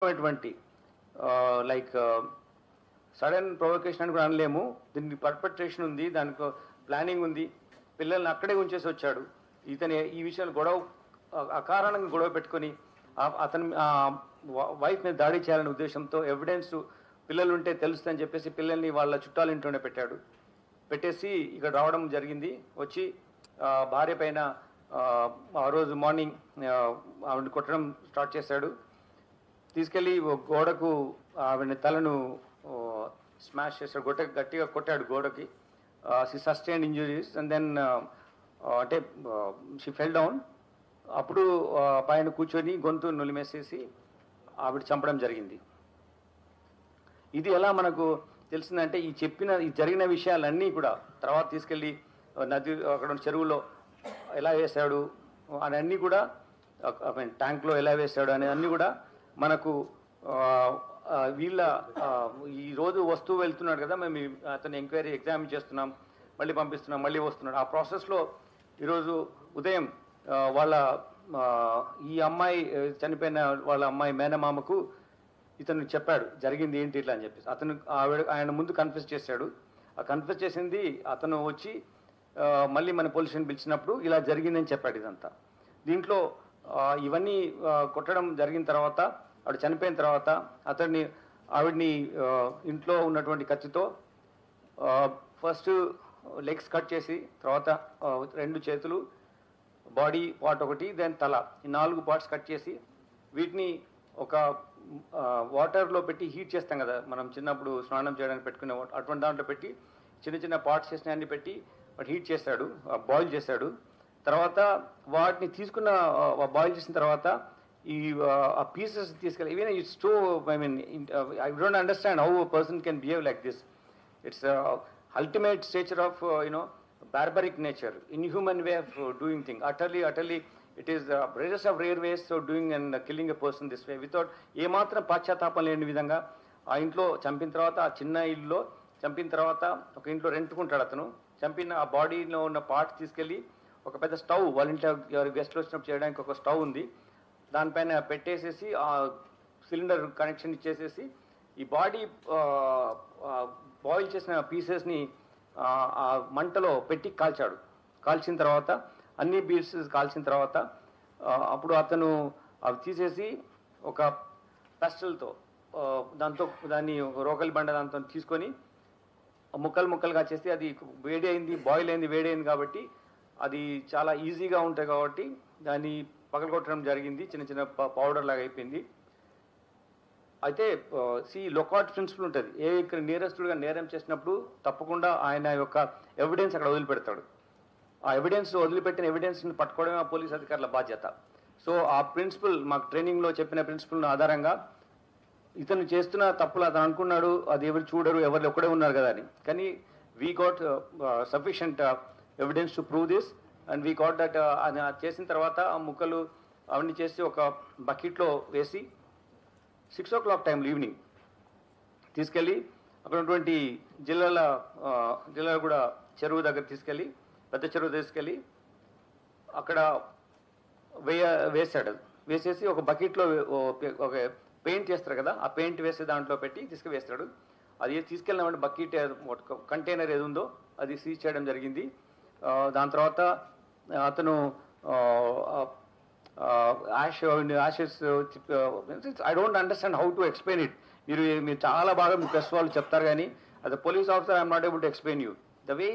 Like sudden provocation అని కూడా అనలేము. దీనికి పర్పెట్రేషన్ ఉంది, దానికి ప్లానింగ్ ఉంది. పిల్లల్ని అక్కడే ఉంచేసి వచ్చాడు. ఇతను ఈ విషయాలు అకారణంగా గొడవ పెట్టుకొని అతని వైఫ్ మీద దాడి చేయాలనే ఉద్దేశంతో ఎవిడెన్స్ పిల్లలు ఉంటే తెలుస్తుందని చెప్పేసి పిల్లల్ని వాళ్ళ చుట్టాల ఇంట్లోనే పెట్టేసి ఇక్కడ రావడం జరిగింది. వచ్చి భార్య పైన ఆ రోజు మార్నింగ్ ఆవిడని కొట్టడం స్టార్ట్ చేశాడు. తీసుకెళ్ళి గోడకు ఆవిడ తలను స్మాష్ చేశాడు, గట్టిగా కొట్టాడు గోడకి. She sustained injuries and then అంటే షీ ఫెల్ డౌన్. అప్పుడు పైన కూర్చొని గొంతు నులిమేసేసి ఆవిడ చంపడం జరిగింది. ఇది ఎలా మనకు తెలిసిందంటే ఈ జరిగిన విషయాలన్నీ కూడా తర్వాత తీసుకెళ్ళి నది అక్కడ చెరువులో ఎలా వేశాడు అని అన్నీ కూడా, ట్యాంక్లో ఎలా వేశాడు అనే అన్నీ కూడా మనకు వీళ్ళ ఈరోజు వస్తువు వెళ్తున్నాడు కదా, మేము అతను ఎంక్వైరీ ఎగ్జామిన్ చేస్తున్నాం, మళ్ళీ పంపిస్తున్నాం, మళ్ళీ వస్తున్నాడు. ఆ ప్రాసెస్లో ఈరోజు ఉదయం వాళ్ళ ఈ అమ్మాయి చనిపోయిన వాళ్ళ అమ్మాయి మేనమామకు ఇతను చెప్పాడు జరిగింది ఏంటి ఇట్లా అని చెప్పేసి. ఆయన ముందు కన్ఫెస్ చేశాడు. ఆ కన్ఫెస్ చేసింది అతను వచ్చి మళ్ళీ మన పోలీసుని పిలిచినప్పుడు ఇలా జరిగిందని చెప్పాడు ఇదంతా. దీంట్లో ఇవన్నీ కొట్టడం జరిగిన తర్వాత, ఆవిడ చనిపోయిన తర్వాత ఆవిడ్ని ఇంట్లో ఉన్నటువంటి కత్తితో ఫస్ట్ లెగ్స్ కట్ చేసి, తర్వాత 2 చేతులు, బాడీ పార్ట్ ఒకటి, దెన్ తల, ఈ 4 పార్ట్స్ కట్ చేసి వీటిని ఒక వాటర్లో పెట్టి హీట్ చేస్తాం కదా మనం చిన్నప్పుడు స్నానం చేయడానికి పెట్టుకునే అటువంటి దాంట్లో పెట్టి చిన్న పార్ట్స్ చేసిన అన్ని పెట్టి వాటి హీట్ చేశాడు, బాయిల్ చేశాడు. తర్వాత వాటిని తీసుకున్న బాయిల్ చేసిన తర్వాత ఈ ఆ పీసెస్ తీసుకెళ్ళి even it's two I don't understand how a person can behave like this. It's ultimate stature of barbaric nature, inhuman way of doing things. Utterly it is rarest of rare ways of doing and killing a person this way without ఏమాత్రం పాశ్చాత్తాపం లేని విధంగా. ఆ ఇంట్లో చంపిన తర్వాత, ఆ చిన్న ఇల్లులో చంపిన తర్వాత ఒక ఇంట్లో రెంట్కుంటాడు అతను. చంపిన ఆ బాడీలో ఉన్న పార్ట్స్ తీసుకెళ్ళి ఒక పెద్ద స్టవ్, వాళ్ళ ఇంట్లో ఎవరు గెస్ట్లు వచ్చినప్పుడు చేయడానికి ఒక స్టవ్ ఉంది, దానిపైన పెట్టేసేసి ఆ సిలిండర్ కనెక్షన్ ఇచ్చేసేసి ఈ బాడీ బాయిల్ చేసిన పీసెస్ని ఆ మంటలో పెట్టి కాల్చిన తర్వాత అన్ని పీసెస్ కాల్చిన తర్వాత అప్పుడు అతను అవి తీసేసి ఒక పెస్టల్తో దాన్ని రోకలి బండ దాంతో తీసుకొని ముక్కలుగా చేసి, అది బాయిల్ అయింది, వేడి అయింది కాబట్టి అది చాలా ఈజీగా ఉంటాయి కాబట్టి దాన్ని పగలగొట్టడం జరిగింది. చిన్న పౌడర్ లాగా అయిపోయింది. అయితే లొకాట్ ప్రిన్సిపల్ ఉంటుంది. ఇక్కడ నేరస్తుడుగా నేరం చేసినప్పుడు తప్పకుండా ఆయన యొక్క ఎవిడెన్స్ అక్కడ వదిలిపెడతాడు. ఆ వదిలిపెట్టిన ఎవిడెన్స్ని పట్టుకోవడమే ఆ పోలీస్ అధికారుల బాధ్యత. సో ఆ ప్రిన్సిపల్ మాకు ట్రైనింగ్లో చెప్పిన ప్రిన్సిపల్ ఆధారంగా ఇతను చేస్తున్న తప్పులు అతను అనుకున్నాడు, అది ఎవరు చూడరు, ఎవరు ఒక్కడే ఉన్నారు కదా అని. కానీ we got sufficient evidence to prove this and we got that. చేసిన తర్వాత ఆ ముక్కలు అవన్నీ చేసి ఒక బకెట్లో వేసి 6 o'clock టైంలో ఈవినింగ్ తీసుకెళ్ళి అక్కడ ఉన్నటువంటి జిల్లాల కూడా చెరువు దగ్గర తీసుకెళ్ళి, పెద్ద చెరువు తీసుకెళ్ళి అక్కడ వేసాడు. వేసేసి ఒక బకెట్లో ఒక పెయింట్ చేస్తారు కదా, ఆ పెయింట్ వేసే దాంట్లో పెట్టి తీసుకువేస్తాడు. అది తీసుకెళ్ళిన బకెట్ కంటైనర్ ఏది ఉందో అది సీజ్ చేయడం జరిగింది. దాని తర్వాత అతను ashes I don't understand how to explain it. మీరు చాలా బాగా మీ ప్రెస్ వాళ్ళు చెప్తారు కానీ as a police officer I am not able to explain you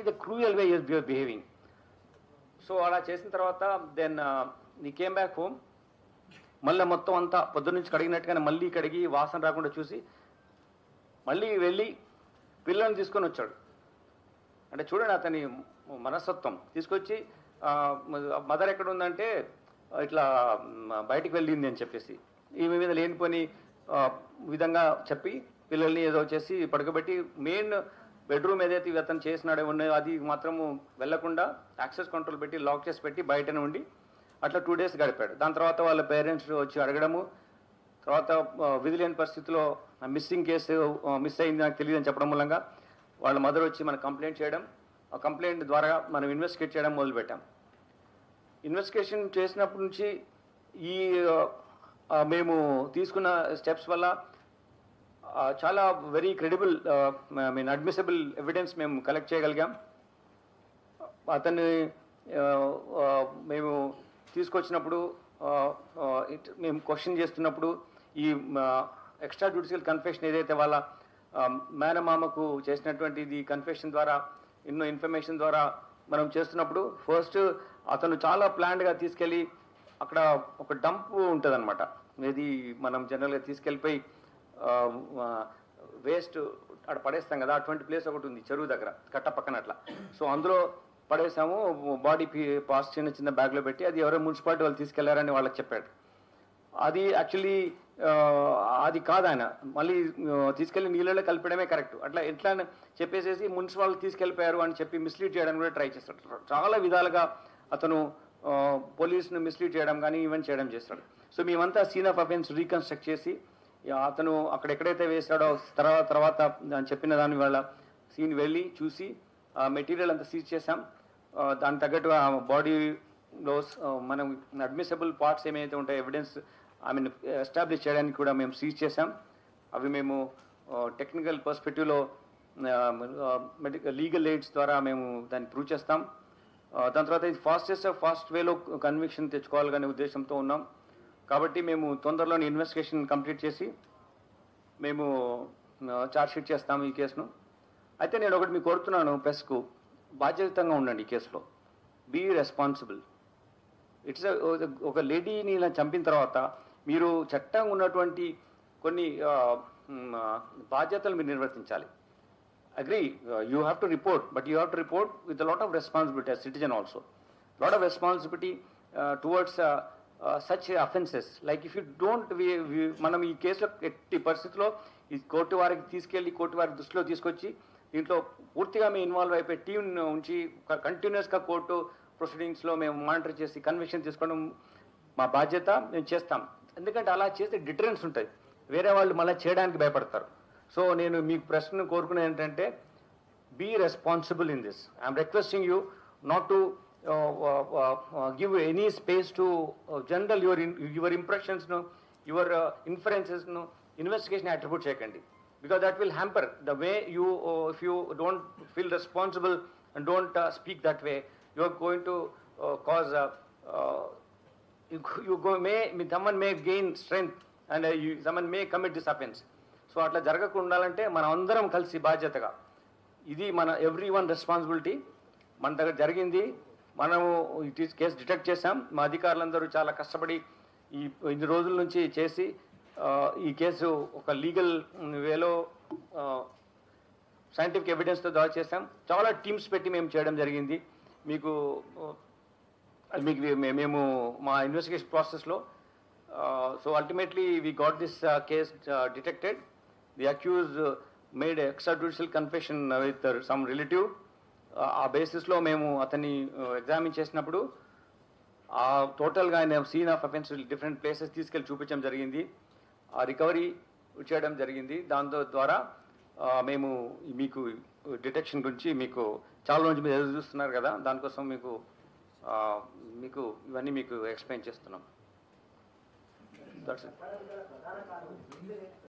the cruel way you are behaving. So అలా చేసిన తర్వాత దెన్ నీ కేమ్ బ్యాక్ హోమ్. మళ్ళీ మొత్తం అంతా పొద్దున్న నుంచి కడిగినట్టుగానే మళ్ళీ కడిగి వాసన రాకుండా చూసి మళ్ళీ వెళ్ళి పిల్లల్ని తీసుకొని వచ్చాడు. అంటే చూడండి అతని మనస్తత్వం. తీసుకొచ్చి మదర్ ఎక్కడ ఉందంటే ఇట్లా బయటికి వెళ్ళింది అని చెప్పేసి ఈమె మీద లేనిపోని విధంగా చెప్పి పిల్లల్ని ఏదో చేసి పడుకోబెట్టి మెయిన్ బెడ్రూమ్ ఏదైతే అతను చేసినాడో ఉన్నాయో అది మాత్రము వెళ్లకుండా యాక్సెస్ కంట్రోల్ పెట్టి లాక్ చేసి పెట్టి బయటనే ఉండి అట్లా 2 days గడిపాడు. దాని తర్వాత వాళ్ళ పేరెంట్స్ వచ్చి అడగడము, తర్వాత విధి లేని పరిస్థితిలో మిస్సింగ్ కేసు మిస్ అయింది నాకు తెలియదు అని చెప్పడం మూలంగా వాళ్ళ మదర్ వచ్చి మనకు కంప్లైంట్ చేయడం, ఆ కంప్లైంట్ ద్వారా మనం ఇన్వెస్టిగేట్ చేయడం మొదలుపెట్టాం. ఇన్వెస్టిగేషన్ చేసినప్పటి నుంచి ఈ మేము తీసుకున్న స్టెప్స్ వల్ల చాలా వెరీ క్రెడిబుల్ అడ్మిసిబుల్ ఎవిడెన్స్ మేము కలెక్ట్ చేయగలిగాం. అతన్ని మేము తీసుకొచ్చినప్పుడు మేము క్వశ్చన్ చేస్తున్నప్పుడు ఈ ఎక్స్ట్రా జ్యుడిషియల్ కన్ఫెషన్ ఏదైతే వాళ్ళ మేనమామకు చేసినటువంటిది కన్ఫెషన్ ద్వారా ఎన్నో ఇన్ఫర్మేషన్ ద్వారా మనం చేస్తున్నప్పుడు ఫస్ట్ అతను చాలా ప్లాన్డ్గా తీసుకెళ్ళి అక్కడ ఒక డంప్ ఉంటుంది అనమాట. ఇది మనం జనరల్గా తీసుకెళ్ళిపోయి వేస్ట్ అక్కడ పడేస్తాం కదా, అటువంటి ప్లేస్ ఒకటి ఉంది చెరువు దగ్గర కట్ట పక్కన అట్లా. సో అందులో పడేసాము, బాడీ పాస్ చిన్న చిన్న బ్యాగ్లో పెట్టి, అది ఎవరో మున్సిపాలిటీ వాళ్ళు తీసుకెళ్లారని వాళ్ళకి చెప్పాడు. అది యాక్చువల్లీ అది కాదు, ఆయన మళ్ళీ తీసుకెళ్లి నీళ్ళలో కలిపడమే కరెక్ట్. అట్లా ఎట్లా చెప్పేసేసి మున్సిపాలిటీ తీసుకెళ్ళిపోయారు అని చెప్పి మిస్లీడ్ చేయడానికి కూడా ట్రై చేస్తాడు. చాలా విధాలుగా అతను పోలీసును మిస్లీడ్ చేయడం కానీ ఈవెంట్ చేయడం చేస్తాడు. సో మేమంతా సీన్ ఆఫ్ అఫెన్స్ రీకన్స్ట్రక్ట్ చేసి అతను అక్కడ ఎక్కడైతే వేసాడో తర్వాత చెప్పిన దాని వల్ల సీన్ వెళ్ళి చూసి మెటీరియల్ అంతా సీజ్ చేసాం. దానికి తగ్గట్టుగా బాడీలో మనం అడ్మిసిబుల్ పార్ట్స్ ఏమైతే ఉంటాయో ఎవిడెన్స్ ఎస్టాబ్లిష్ చేయడానికి కూడా మేము సీజ్ చేసాం. అవి మేము టెక్నికల్ పర్స్పెక్టివ్లో లీగల్ ఎయిడ్స్ ద్వారా మేము దాన్ని ప్రూవ్ చేస్తాం. దాని తర్వాత ఇది ఫాస్ట్ వేలో కన్విక్షన్ తెచ్చుకోవాలనే ఉద్దేశంతో ఉన్నాం. కాబట్టి మేము తొందరలోనే ఇన్వెస్టిగేషన్ కంప్లీట్ చేసి మేము ఛార్జ్షీట్ చేస్తాము ఈ కేసును. అయితే నేను ఒకటి మీకు కోరుతున్నాను, ప్రెస్కు బాధ్యతంగా ఉండండి ఈ కేసులో. Be responsible. ఇట్స్ ఒక లేడీని ఇలా చంపిన తర్వాత మీరు చట్టంగా ఉన్నటువంటి కొన్ని బాధ్యతలు మీరు నిర్వర్తించాలి. Agree, you have to report, but you have to report with a lot of responsibility as citizen also. Lot of responsibility towards such offences. Like if you don't, మనం ఈ కేసులో ఎట్టి పరిస్థితిలో ఈ కోర్టు వారికి తీసుకెళ్ళి కోర్టు వారి దృష్టిలో తీసుకొచ్చి దీంట్లో పూర్తిగా మేము ఇన్వాల్వ్ అయిపోయి టీం ఉంచి కంటిన్యూస్గా కోర్టు ప్రొసీడింగ్స్లో మేము మానిటర్ చేసి కన్విక్షన్ తీసుకోవడం మా బాధ్యత, మేము చేస్తాం. ఎందుకంటే అలా చేస్తే డిటరెన్స్ ఉంటుంది, వేరే వాళ్ళు మళ్ళీ చేయడానికి భయపడతారు. సో నేను మీకు ప్రశ్న కోరుకునేది ఏంటంటే, be responsible in this. I'm requesting you not to give any space to general your impressions, no, your inferences, no, investigation attribute cheyakandi, because that will hamper the way you if you don't feel responsible and don't speak that way, you are going to cause someone may gain strength and someone may commit this offense. So atla jaragakunda undalanటే మనం అందరం కలిసి బాధ్యతగా, ఇది మన everyone responsibility. మన దగ్గర జరిగింది, మనము కేసు డిటెక్ట్ చేశాం. మా అధికారులందరూ చాలా కష్టపడి ఇన్ని రోజుల నుంచి చేసి ఈ కేసు ఒక లీగల్ వేలో సైంటిఫిక్ ఎవిడెన్స్తో డ్రా చేశాం. చాలా టీమ్స్ పెట్టి మేము చేయడం జరిగింది. మీకు మేము మా ఇన్వెస్టిగేషన్ ప్రాసెస్లో so ultimately we got this case detected. The accused made extra judicial confession with some relative. ఆ బేసిస్లో మేము అతన్ని ఎగ్జామిన్ చేసినప్పుడు టోటల్గా ఆయన scene of offence different places తీసుకెళ్ళి చూపించడం జరిగింది. ఆ రికవరీ చేయడం జరిగింది. దాంతో ద్వారా మేము మీకు డిటెక్షన్ గురించి మీకు చాలా రోజు మీరు ఎదురు చూస్తున్నారు కదా, దానికోసం మీకు ఇవన్నీ మీకు ఎక్స్ప్లెయిన్ చేస్తున్నాం. That's it.